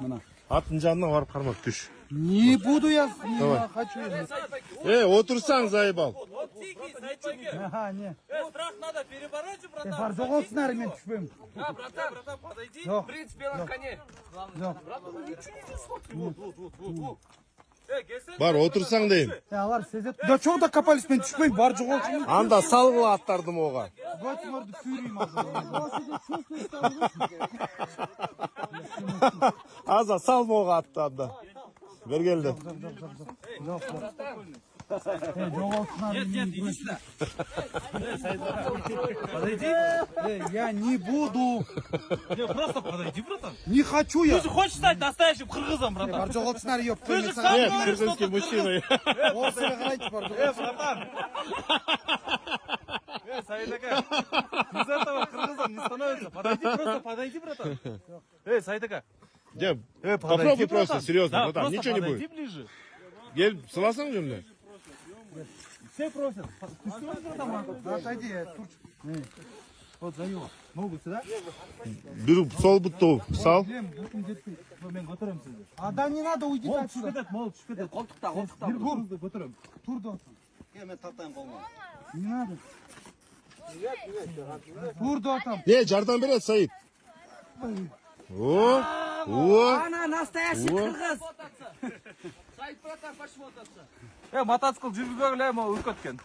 Мына. Аттың жанына барып қармап түш. Не буду я, Давай. хочу. Отырсаң заебал. Вот тихий, зайчонки. Ага, не. Страх надо перебороть, братан. Бар жоғалтсын әрі мен түшпеймін. Братан, подойди. Жоқ. Принц белом коне. Жоқ. Братан, ничего не смотри. Вот. Келсең. Бар, отырсаң дейм. Алар сезет. Да чоң да копались мен түшпеймін. Бар жоғалтсын. Анда салғыла аттардым оға. Батыларды сүйреймін азыр. Аза салма оға атты анда. Бер келді. Жоғалтсын әрі. Нет, иди сюда. Подойди. Я не буду. Не, просто подойди, братан. Не хочу я. Ты же хочешь стать настоящим кыргызом, братан? Бар жоғалтсын әрі еп. Ты же сам Нет, говоришь, что кыргызский ты мужчина. Орысыға қарайды бар жоғалтсын. братан. Саидака, из этого кыргызом не становится. Подойди, просто подойди, братан. Саидака. Попробуй просто, серьезно, Да, братан, просто ничего не подойди будет. ближе. Гел, сыласаң жөніне. Все просят. Пустёшь, братан? Отойди, я турчу. Вот за него. Ногу сюда. Бір сол бұтты сал. Білем, бұтым жетпейді. Мен көтеремін сізді. А да не надо уйди Мол отсюда. түшіп кетеді, мол түшіп кетеді. Қолтықта, қолтықта. Бір көтеремін. Тур да отсюда. Мен тартайын қолыма. Не надо. Тур да там. Не, жардам береді, Саид. О. Она настоящий кыргыз. Мотоцикл жүргізбегіле, ма өп кеткен.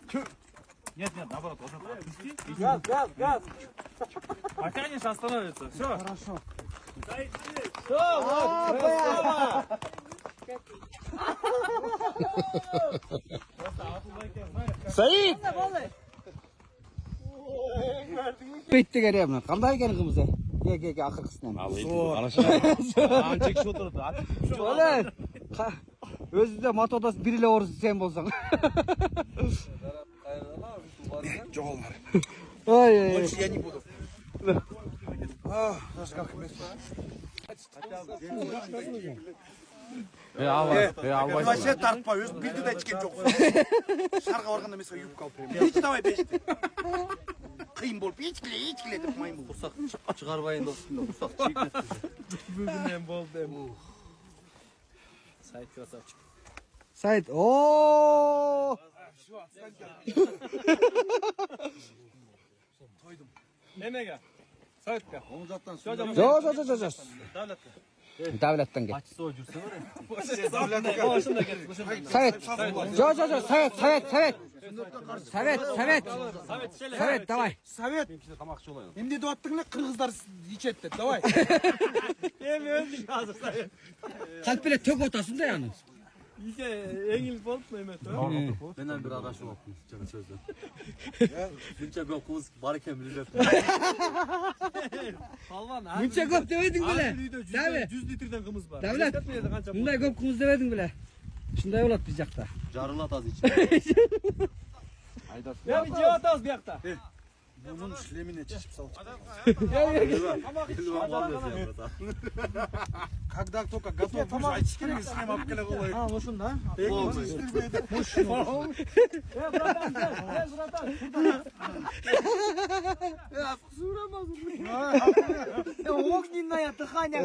Нет, наоборот, вот это отпусти. Газ. Потянешь, остановится. Все. Хорошо. Саид! Bitti geliyorum. Qanday ekan qimiz? Ke oxirgisidan. Ancha kishi o'tirdi. Ola. O'zida motodasi bir ile o'risi sen bo'lsang. Жоғалмар. Ой. Больше я не буду. Даже как место. Вообще тартпа, өзің білді да ішкен жоқ. Шарға барғанда мен саған юбка алып беремін. Ич давай бешті. Қиын болып, ичкіле деп майын бұл. Құрсақ шығарбайын достым. Құрсақ чекнет. Бүгінен болды. Сайт красавчик. Sayt. Oo! Немеге? Сайтқа. Onu zaten Jo. Davlatdan gel. Açısı o cürse var ya. Sayt. Jo. Sayt, давай. Совет. Tamakçı olayım. Emde doğattığında Kırgızlar içetti. Давай. Hem öldük hazır sayın. Kalp bile tök ortasında yani. İşte engil bol Mehmet. Benden bir arkadaşım okumuş canı sözden. Bunca bir okumuş barıken bilir. Palvan. Buncha ko'p demeding bile. Tabii. 100 litreden kımız var. Davlat. Bunday ko'p qimiz demeding bile. Shunday bo'ladi biz yoqda. Carılat az için. Ya bir cevap az bir yakta. Bunun şlemine çişip sal. Когда только готов будешь, а ичкіле шлем алып келе қойып. Ha olsun da. Огненное дыхание.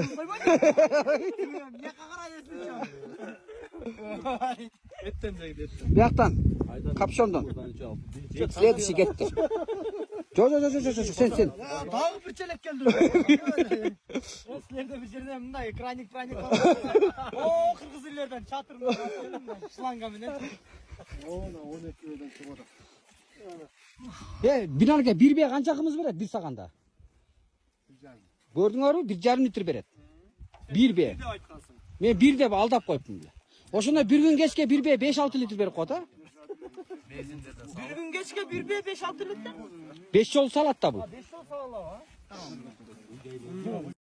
Etten zeydi etten. Bu yaktan. Kapşondan. Следующий getir. Jo. Sen. Дағы бір челек келді. Sizlerde bir yerden bunda kranik О, Kırgız illerden çatırmıyor. Şlanga mı ne? Binarga bir bey qancha qimiz beradi bir saqanda? Gördüңөрбү? 1,5 litr beradi. Bir bey. Men bir deb aldap qo'yibdim. Oşunda bir gün geçke bir bey 5-6 litr berip qo'yadi. Bir gün geçke bir bey 5-6 litre. 5 yol salat da bu. 5 yol sağla.